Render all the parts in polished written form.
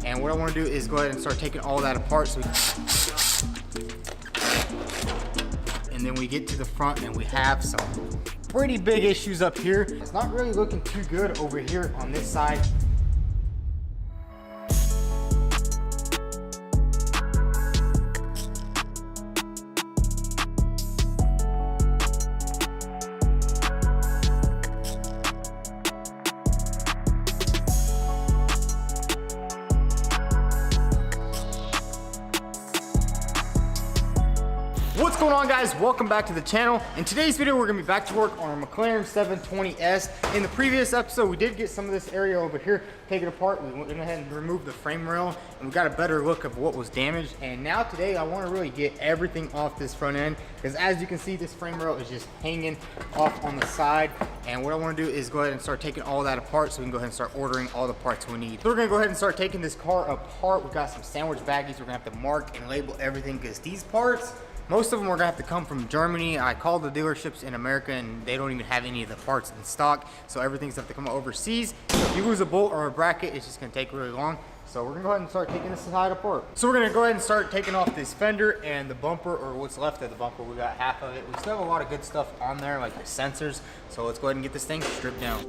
And what I want to do is go ahead and start taking all that apart. And then we get to the front and we have some pretty big issues up here. It's not really looking too good over here on this side. What's going on, guys? Welcome back to the channel. In today's video, we're gonna be back to work on our McLaren 720S. In the previous episode, we did get some of this area over here taken apart. We went ahead and removed the frame rail, and we got a better look of what was damaged. And now today, I wanna really get everything off this front end, because as you can see, this frame rail is just hanging off on the side. And what I wanna do is go ahead and start taking all that apart so we can go ahead and start ordering all the parts we need. So we're gonna go ahead and start taking this car apart. We've got some sandwich baggies. We're gonna have to mark and label everything, because these parts, most of them are gonna have to come from Germany. I called the dealerships in America and they don't even have any of the parts in stock. So everything's gonna have to come overseas. So if you lose a bolt or a bracket, it's just gonna take really long. So we're gonna go ahead and start taking this side apart. So we're gonna go ahead and start taking off this fender and the bumper, or what's left of the bumper. We got half of it. We still have a lot of good stuff on there, like the sensors. So let's go ahead and get this thing stripped down.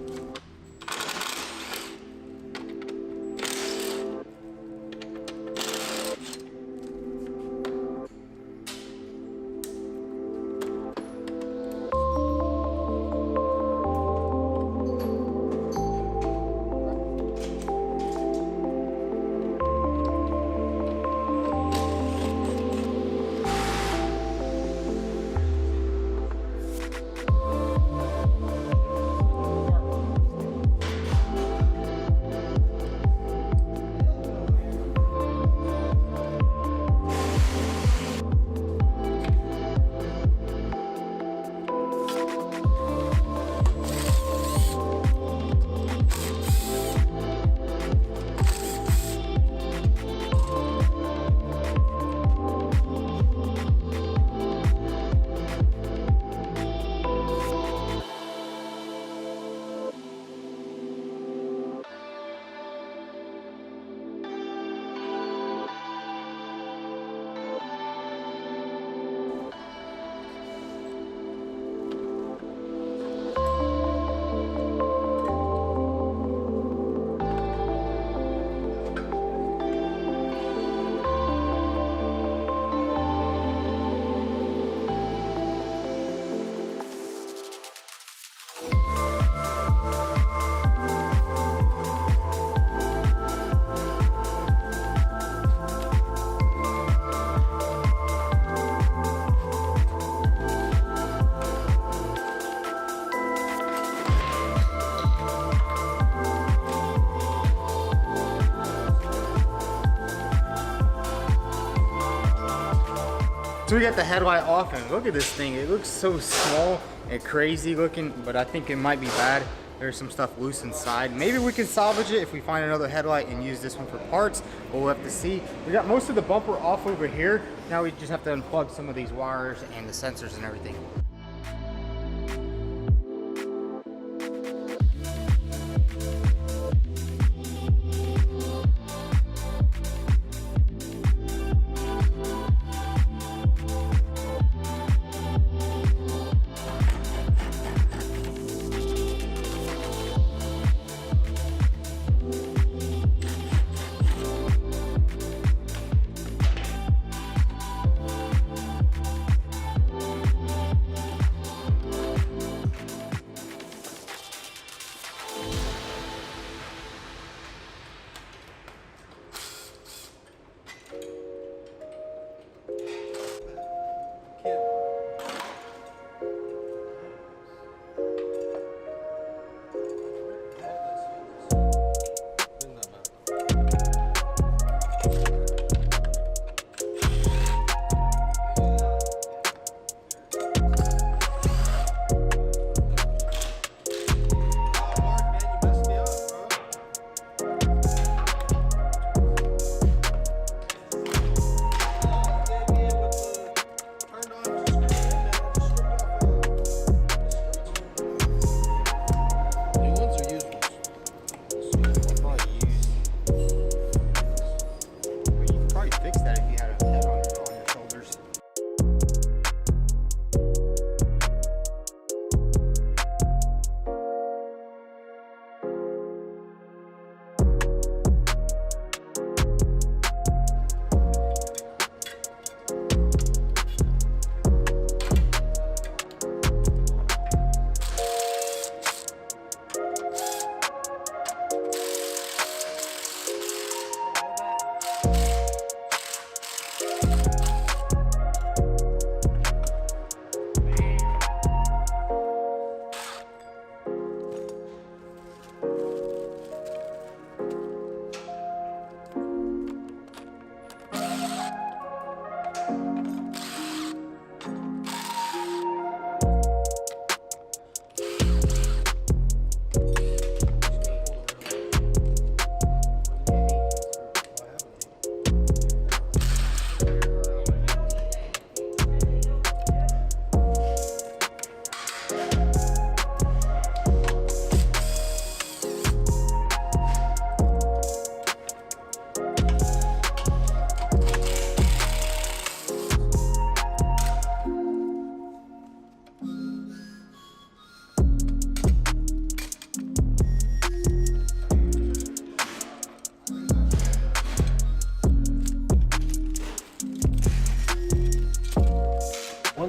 So we got the headlight off, and look at this thing. It looks so small and crazy looking, but I think it might be bad. There's some stuff loose inside. Maybe we can salvage it if we find another headlight and use this one for parts, but we'll have to see. We got most of the bumper off over here. Now we just have to unplug some of these wires and the sensors and everything.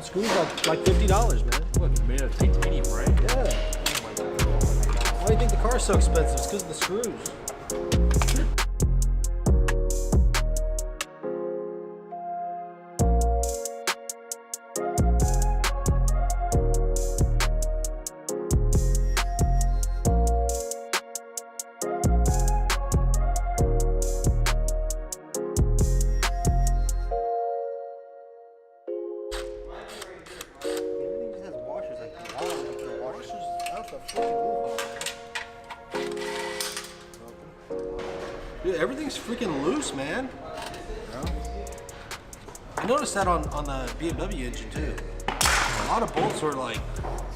screws like $50, man. What, made of titanium, right? Yeah. Oh my God. Why do you think the car's so expensive? It's because of the screws. Dude, everything's freaking loose, man. I noticed that on the BMW engine too. A lot of bolts were like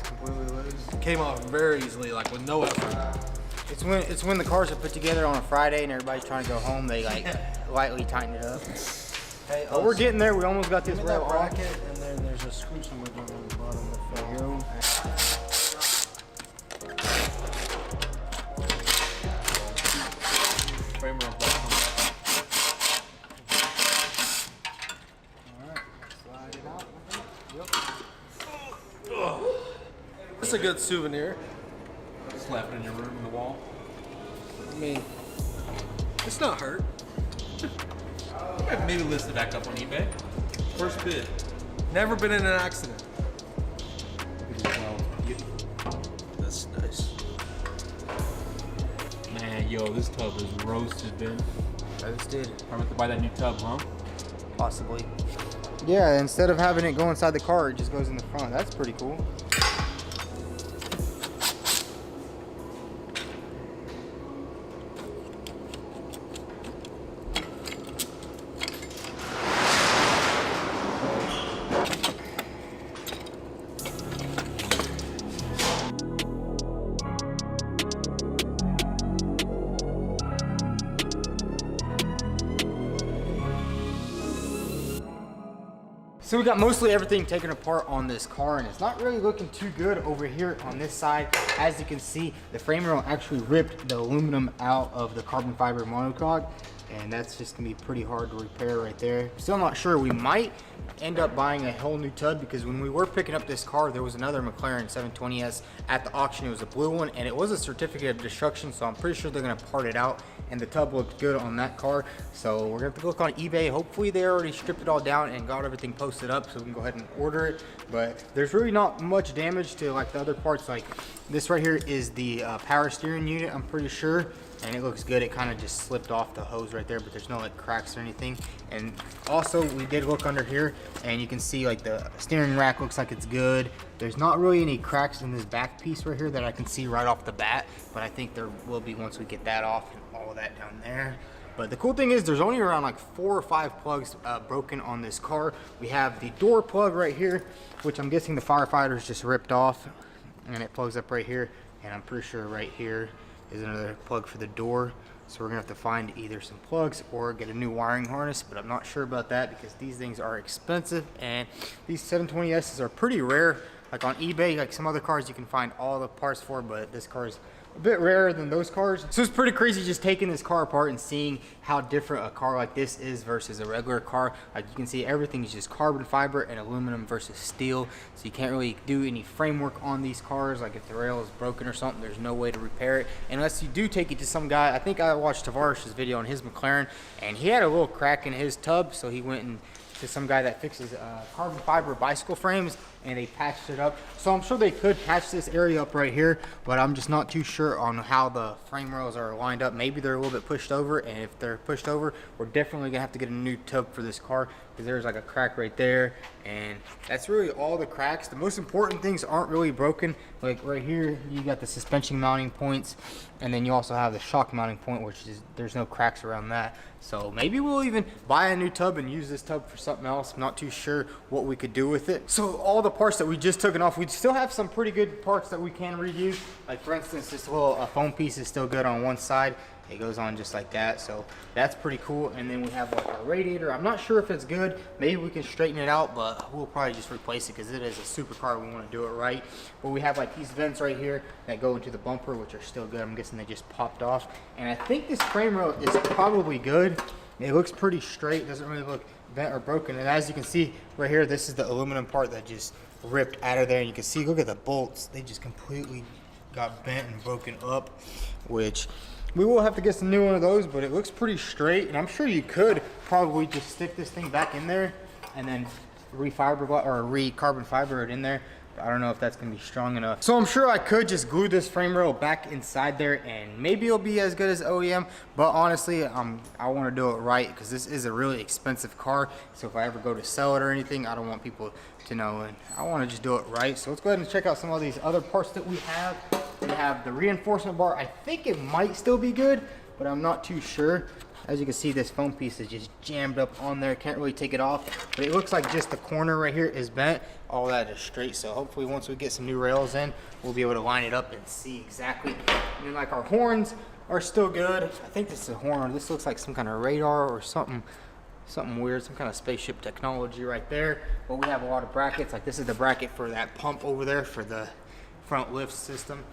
Completely loose. came off very easily, like with no effort. It's when the cars are put together on a Friday and everybody's trying to go home. They like lightly tighten it up. Hey, But we're getting there. We almost got this give me that rail bracket, and then there's a screw somewhere down on the bottom of the Videooo. Frame rail. Slide it out. This is a good souvenir. Slap it in your room in the wall. I mean, it's not hurt. Maybe list it back up on eBay. First bid. Never been in an accident. That's nice. Man, yo, this tub is roasted, Ben. Roasted. I'm about to buy that new tub, huh? Possibly. Yeah, instead of having it go inside the car, it just goes in the front. That's pretty cool. So we got mostly everything taken apart on this car, and it's not really looking too good over here on this side. As you can see, the frame rail actually ripped the aluminum out of the carbon fiber monocoque, and that's just gonna be pretty hard to repair right there. Still not sure. We might end up buying a whole new tub, because when we were picking up this car, there was another McLaren 720S at the auction. It was a blue one, and it was a certificate of destruction, so I'm pretty sure they're gonna part it out, and the tub looked good on that car. So we're gonna have to look on eBay. Hopefully they already stripped it all down and got everything posted up, so we can go ahead and order it. But there's really not much damage to like the other parts. Like this right here is the power steering unit, I'm pretty sure, and it looks good. It kind of just slipped off the hose right there, but there's no like cracks or anything. And also we did look under here, and you can see like the steering rack looks like it's good. There's not really any cracks in this back piece right here that I can see right off the bat, but I think there will be once we get that off and all of that down there. But the cool thing is there's only around like 4 or 5 plugs broken on this car. We have the door plug right here, which I'm guessing the firefighters just ripped off, and it plugs up right here. And I'm pretty sure right here is another plug for the door. So we're gonna have to find either some plugs or get a new wiring harness, but I'm not sure about that because these things are expensive, and these 720Ss are pretty rare. Like on eBay, like some other cars you can find all the parts for, but this car is a bit rarer than those cars. So it's pretty crazy just taking this car apart and seeing how different a car like this is versus a regular car. Like you can see everything is just carbon fiber and aluminum versus steel. So you can't really do any framework on these cars. Like if the rail is broken or something, there's no way to repair it unless you do take it to some guy. I think I watched Tavares's video on his McLaren, and he had a little crack in his tub, so he went and to some guy that fixes carbon fiber bicycle frames, and they patched it up. So I'm sure they could patch this area up right here, but I'm just not too sure on how the frame rails are lined up. Maybe they're a little bit pushed over, and if they're pushed over, we're definitely gonna have to get a new tub for this car, because there's like a crack right there, and that's really all the cracks. The most important things aren't really broken. Like right here, you got the suspension mounting points, and then you also have the shock mounting point, which is, there's no cracks around that. So maybe we'll even buy a new tub and use this tub for something else. I'm not too sure what we could do with it. So all the parts that we just took off, we still have some pretty good parts that we can reuse. Like for instance, this little foam piece is still good on one side. It goes on just like that, so that's pretty cool. And then we have like a radiator. I'm not sure if it's good. Maybe we can straighten it out, but we'll probably just replace it because it is a supercar. We want to do it right. But we have like these vents right here that go into the bumper, which are still good. I'm guessing they just popped off. And I think this frame rail is probably good. It looks pretty straight. Doesn't really look bent or broken. And as you can see right here, this is the aluminum part that just ripped out of there. And you can see, look at the bolts. They just completely got bent and broken up, which we will have to get some new one of those, but it looks pretty straight. And I'm sure you could probably just stick this thing back in there and then carbon fiber it in there. I don't know if that's gonna be strong enough. So I'm sure I could just glue this frame rail back inside there and maybe it'll be as good as OEM, but honestly, I wanna do it right because this is a really expensive car. So if I ever go to sell it or anything, I don't want people to know, and I wanna just do it right. So let's go ahead and check out some of these other parts that we have. We have the reinforcement bar. I think it might still be good, but I'm not too sure. As you can see, this foam piece is just jammed up on there. Can't really take it off, but it looks like just the corner right here is bent. All that is straight. So hopefully once we get some new rails in, we'll be able to line it up and see exactly. And then like our horns are still good. I think this is a horn. This looks like some kind of radar or something weird, some kind of spaceship technology right there. But we have a lot of brackets. Like this is the bracket for that pump over there for the front lift system.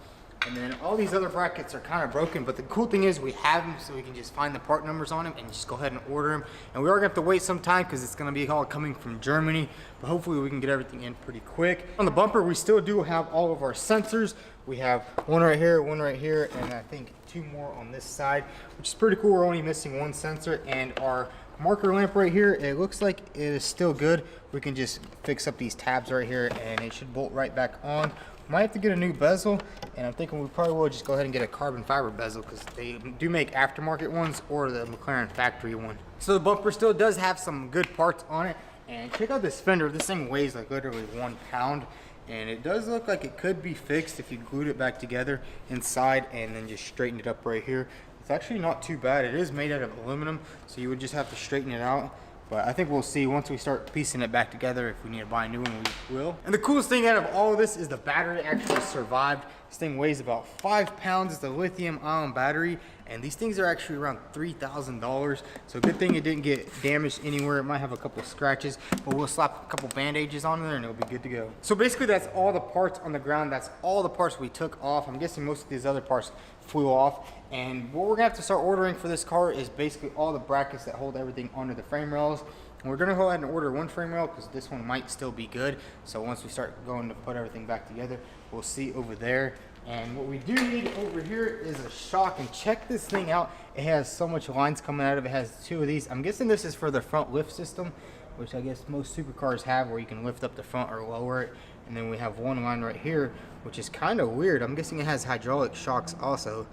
And then all these other brackets are kind of broken, but the cool thing is we have them so we can just find the part numbers on them and just go ahead and order them. And we are gonna have to wait some time because it's gonna be all coming from Germany, but hopefully we can get everything in pretty quick. On the bumper, we still do have all of our sensors. We have one right here, and I think 2 more on this side, which is pretty cool. We're only missing 1 sensor, and our marker lamp right here, it looks like it is still good. We can just fix up these tabs right here and it should bolt right back on. Might have to get a new bezel, and I'm thinking we probably will just go ahead and get a carbon fiber bezel because they do make aftermarket ones or the McLaren factory one. So the bumper still does have some good parts on it, and check out this fender. This thing weighs like literally 1 pound, and it does look like it could be fixed if you glued it back together inside and then just straighten it up right here. It's actually not too bad. It is made out of aluminum, so you would just have to straighten it out. But I think we'll see once we start piecing it back together. If we need to buy a new one, we will. And the coolest thing out of all of this is the battery actually survived. This thing weighs about 5 pounds. It's a lithium ion battery, and these things are actually around $3,000. So good thing it didn't get damaged anywhere. It might have a couple scratches, but we'll slap a couple bandages on there and it'll be good to go. So basically that's all the parts on the ground. That's all the parts we took off. I'm guessing most of these other parts flew off. And what we're gonna have to start ordering for this car is basically all the brackets that hold everything under the frame rails. And we're gonna go ahead and order 1 frame rail because this one might still be good. So once we start going to put everything back together, we'll see over there. And what we do need over here is a shock, and check this thing out. It has so much lines coming out of it. It has 2 of these. I'm guessing this is for the front lift system, which I guess most supercars have, where you can lift up the front or lower it. And then we have 1 line right here, which is kind of weird. I'm guessing it has hydraulic shocks also,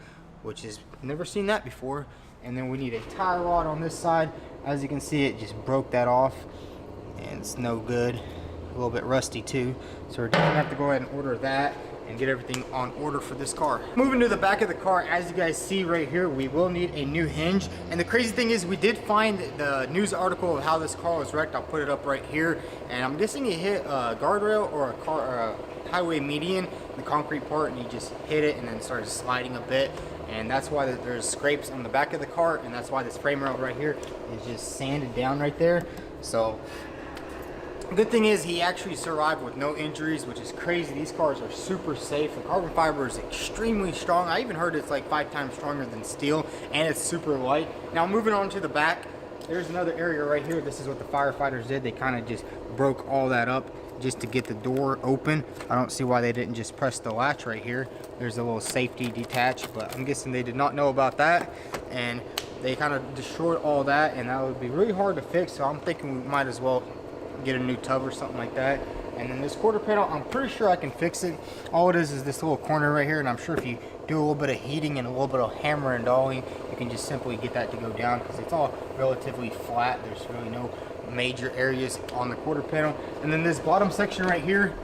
which is never seen that before. And then we need a tie rod on this side. As you can see, it just broke that off and it's no good. A little bit rusty too. So we're gonna have to go ahead and order that and get everything on order for this car. Moving to the back of the car, as you guys see right here, we will need a new hinge. And the crazy thing is we did find the news article of how this car was wrecked. I'll put it up right here. And I'm guessing he hit a guardrail or a highway median, the concrete part, and he just hit it and then started sliding a bit. And that's why there's scrapes on the back of the car, and that's why this frame rail right here is just sanded down right there. So good thing is he actually survived with no injuries, which is crazy. These cars are super safe. The carbon fiber is extremely strong. I even heard it's like 5 times stronger than steel, and it's super light. Now moving on to the back, there's another area right here. This is what the firefighters did. They kind of just broke all that up just to get the door open. I don't see why they didn't just press the latch right here. There's a little safety detach, but I'm guessing they did not know about that, and they kind of destroyed all that, and that would be really hard to fix. So I'm thinking we might as well get a new tub or something like that. And then this quarter panel, I'm pretty sure I can fix it. All it is this little corner right here, and I'm sure if you do a little bit of heating and a little bit of hammer and dolly, you can just simply get that to go down because it's all relatively flat. There's really no major areas on the quarter panel. And then this bottom section right here,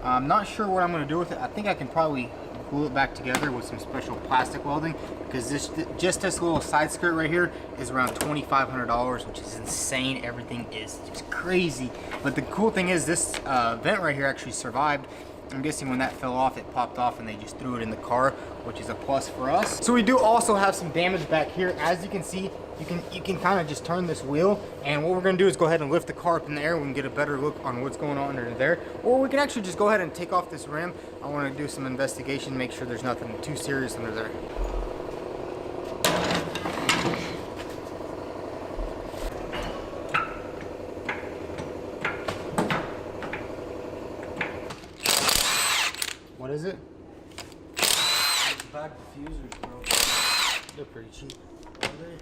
I'm not sure what I'm going to do with it. I think I can probably glue it back together with some special plastic welding, because just this little side skirt right here is around $2,500, which is insane. Everything is just crazy. But the cool thing is this vent right here actually survived. I'm guessing when that fell off, it popped off and they just threw it in the car, which is a plus for us. So we do also have some damage back here. As you can see, you can kind of just turn this wheel, and what we're going to do is go ahead and lift the car up in the air. We can get a better look on what's going on under there, or we can actually just go ahead and take off this rim. I want to do some investigation, make sure there's nothing too serious under there. is it? Back diffusers, bro. They're pretty cheap. Are they?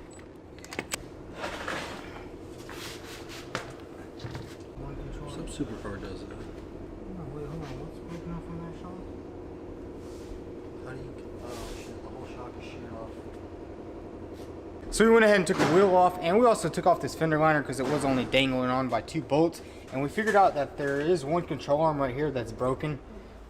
One controller. Some supercar does that. Oh, wait, hold on. What's broken off on that shock? How do you? Oh shit! The whole shock is sheared off. So we went ahead and took the wheel off, and we also took off this fender liner because it was only dangling on by 2 bolts. And we figured out that there is one control arm right here that's broken.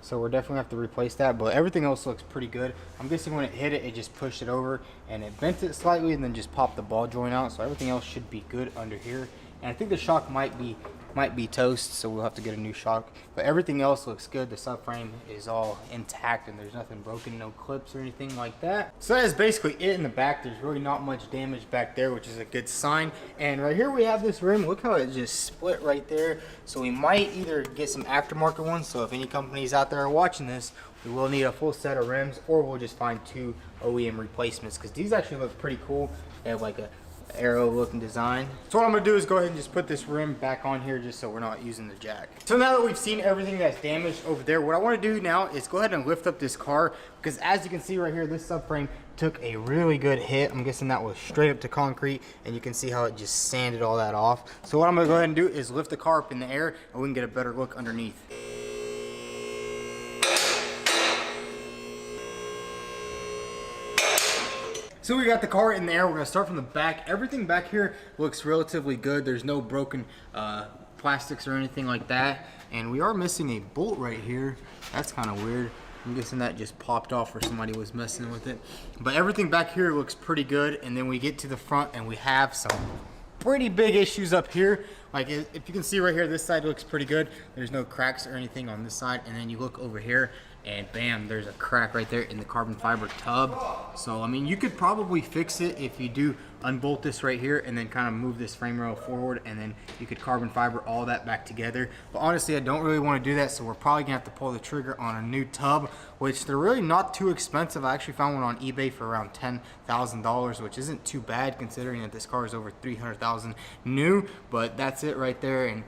So we're definitely have to replace that, but everything else looks pretty good. I'm guessing when it hit it, it just pushed it over and it bent it slightly and then just popped the ball joint out. So everything else should be good under here. And I think the shock might be toast, so we'll have to get a new shock. But everything else looks good. The subframe is all intact and there's nothing broken, no clips or anything like that. So that is basically it in the back. There's really not much damage back there, which is a good sign. And right here we have this rim. Look how it just split right there. So we might either get some aftermarket ones. So if any companies out there are watching this, we will need a full set of rims, or we'll just find 2 OEM replacements, because these actually look pretty cool. They have like a arrow looking design. So what I'm gonna do is go ahead and just put this rim back on here just so we're not using the jack. So now that we've seen everything that's damaged over there, what I want to do now is go ahead and lift up this car, because as you can see right here, this subframe took a really good hit. I'm guessing that was straight up to concrete, and you can see how it just sanded all that off. So what I'm gonna go ahead and do is lift the car up in the air and we can get a better look underneath. So we got the car in the air. We're gonna start from the back. Everything back here looks relatively good. There's no broken plastics or anything like that. And we are missing a bolt right here. That's kind of weird. I'm guessing that just popped off or somebody was messing with it. But everything back here looks pretty good. And then we get to the front and we have some pretty big issues up here. Like if you can see right here, this side looks pretty good. There's no cracks or anything on this side. And then you look over here and bam, there's a crack right there in the carbon fiber tub. So I mean, you could probably fix it if you do unbolt this right here and then kind of move this frame rail forward, and then you could carbon fiber all that back together. But honestly, I don't really want to do that, so we're probably gonna have to pull the trigger on a new tub, which they're really not too expensive. I actually found one on eBay for around $10,000, which isn't too bad considering that this car is over $300,000 new. But that's it right there.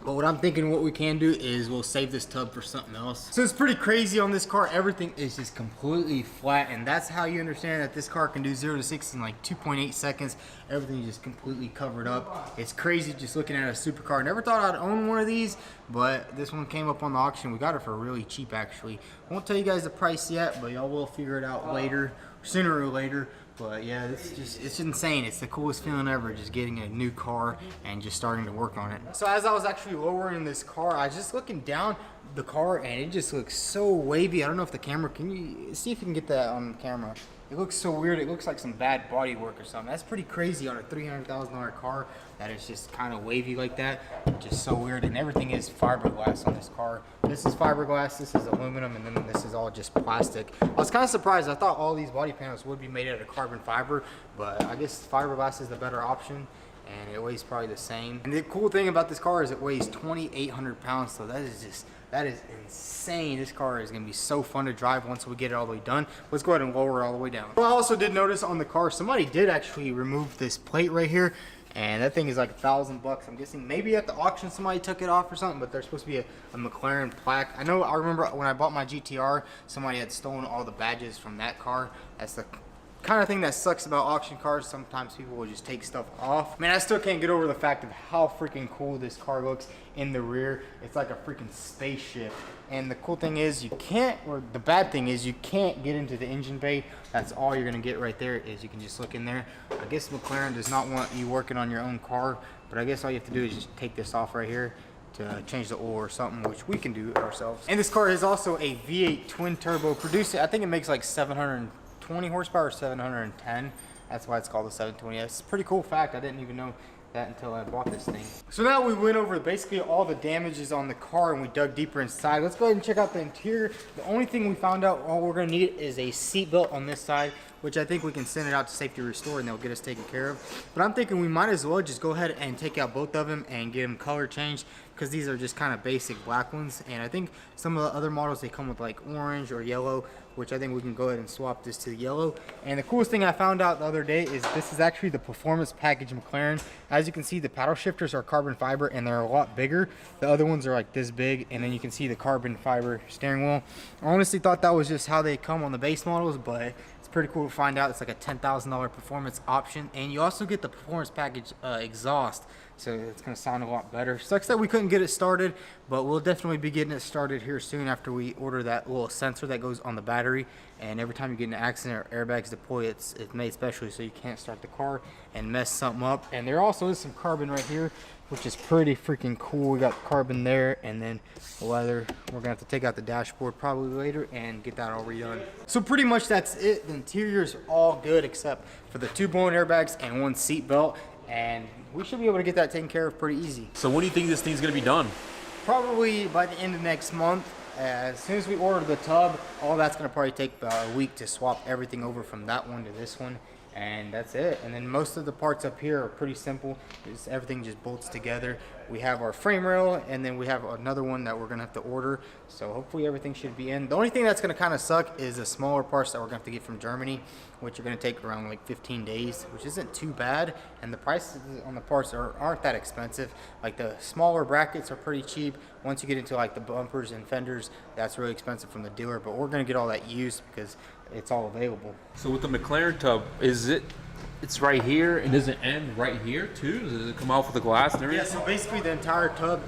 But what I'm thinking what we can do is we'll save this tub for something else. So it's pretty crazy on this car. Everything is just completely flat, and that's how you understand that this car can do 0 to 60 in like 2.8 seconds. Everything is just completely covered up. It's crazy just looking at a supercar. Never thought I'd own one of these, but this one came up on the auction. We got it for really cheap actually. Won't tell you guys the price yet, but y'all will figure it out later, sooner or later. But yeah, it's insane. It's the coolest feeling ever, just getting a new car and just starting to work on it. So as I was actually lowering this car, I was just looking down the car and it just looks so wavy. I don't know if the camera, can you see if you can get that on camera? It looks so weird. It looks like some bad body work or something. That's pretty crazy on a $300,000 car that is just kind of wavy like that. Just so weird. And everything is fiberglass on this car. This is fiberglass, this is aluminum, and then this is all just plastic. I was kind of surprised. I thought all these body panels would be made out of carbon fiber, but I guess fiberglass is the better option. And it weighs probably the same. And the cool thing about this car is it weighs 2,800 pounds, so that is insane. This car is gonna be so fun to drive once we get it all the way done. Let's go ahead and lower it all the way down. Well, I also did notice on the car, somebody did actually remove this plate right here, and that thing is like $1,000. I'm guessing maybe at the auction somebody took it off or something, but there's supposed to be a McLaren plaque. I remember when I bought my GTR, somebody had stolen all the badges from that car. That's the kind of thing that sucks about auction cars. Sometimes people will just take stuff off. Man, I still can't get over the fact of how freaking cool this car looks in the rear. It's like a freaking spaceship. And the cool thing is the bad thing is you can't get into the engine bay. That's all you're gonna get right there is you can just look in there. I guess McLaren does not want you working on your own car, but I guess all you have to do is just take this off right here to change the oil or something, which we can do ourselves. And this car is also a V8 twin turbo. I think it makes like 720 horsepower or 710. That's why it's called the 720S. It's a pretty cool fact. I didn't even know that until I bought this thing. So now we went over basically all the damages on the car and we dug deeper inside. Let's go ahead and check out the interior. The only thing we found out all we're gonna need is a seat belt on this side, which I think we can send it out to Safety Restore and they'll get us taken care of. But I'm thinking we might as well just go ahead and take out both of them and get them color changed, because these are just kind of basic black ones. And I think some of the other models, they come with like orange or yellow, which I think we can go ahead and swap this to the yellow. And the coolest thing I found out the other day is this is actually the performance package McLaren. As you can see, the paddle shifters are carbon fiber and they're a lot bigger. The other ones are like this big, and then you can see the carbon fiber steering wheel. I honestly thought that was just how they come on the base models, but it's pretty cool to find out. It's like a $10,000 performance option, and you also get the performance package exhaust, so it's going to sound a lot better. Sucks that we couldn't get it started, but we'll definitely be getting it started here soon after we order that little sensor that goes on the battery. And every time you get in an accident or airbags deploy, it's made specially so you can't start the car and mess something up. And there also is some carbon right here, which is pretty freaking cool. We got carbon there, and then leather. We're gonna have to take out the dashboard probably later and get that all redone. So pretty much that's it. The interior is all good except for the 2 blown airbags and 1 seat belt, and we should be able to get that taken care of pretty easy. So when do you think this thing's gonna be done? Probably by the end of next month. As soon as we order the tub, all that's gonna probably take about a week to swap everything over from that one to this one. And that's it. And then most of the parts up here are pretty simple. Everything just bolts together. We have our frame rail, and then we have another one that we're gonna have to order. So hopefully everything should be in. The only thing that's gonna kind of suck is the smaller parts that we're gonna have to get from Germany, which are gonna take around like 15 days, which isn't too bad. And the prices on the parts aren't that expensive. Like the smaller brackets are pretty cheap. Once you get into like the bumpers and fenders, that's really expensive from the dealer, but we're gonna get all that used because it's all available. So with the McLaren tub, it's right here, and does it end right here too? Does it come off with the glass and everything? Yeah, so basically the entire tub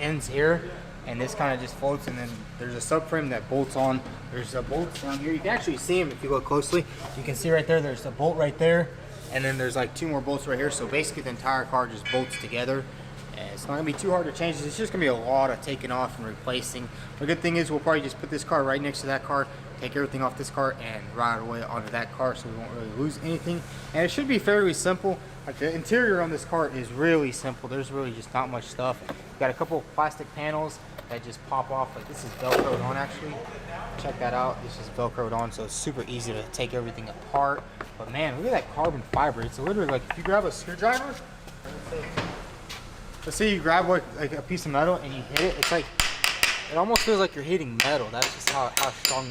ends here, and this kind of just floats, and then there's a subframe that bolts on. There's a bolt down here. You can actually see them if you look closely. You can see right there, there's a bolt right there, and then there's like 2 more bolts right here. So basically the entire car just bolts together. And it's not gonna be too hard to change. It's just gonna be a lot of taking off and replacing. The good thing is we'll probably just put this car right next to that car, take everything off this car, and ride away onto that car, so we won't really lose anything. And it should be fairly simple. Like the interior on this car is really simple. There's really just not much stuff. We've got a couple of plastic panels that just pop off. Like this is Velcroed on actually. Check that out. This is Velcroed on, so it's super easy to take everything apart. But man, look at that carbon fiber. It's literally like if you grab a screwdriver, let's say you grab like a piece of metal and you hit it, it's like, it almost feels like you're hitting metal. That's just how strong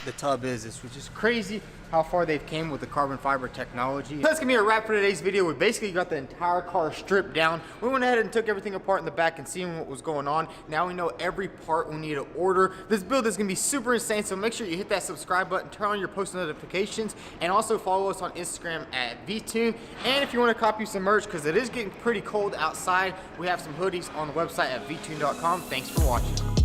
the tub is. It's just crazy how far they've came with the carbon fiber technology. That's gonna be a wrap for today's video. We basically got the entire car stripped down. We went ahead and took everything apart in the back and seen what was going on. Now we know every part we need to order. This build is gonna be super insane, so make sure you hit that subscribe button, turn on your post notifications, and also follow us on Instagram at Videooo. And if you wanna copy some merch, because it is getting pretty cold outside, we have some hoodies on the website at videooo.com. Thanks for watching.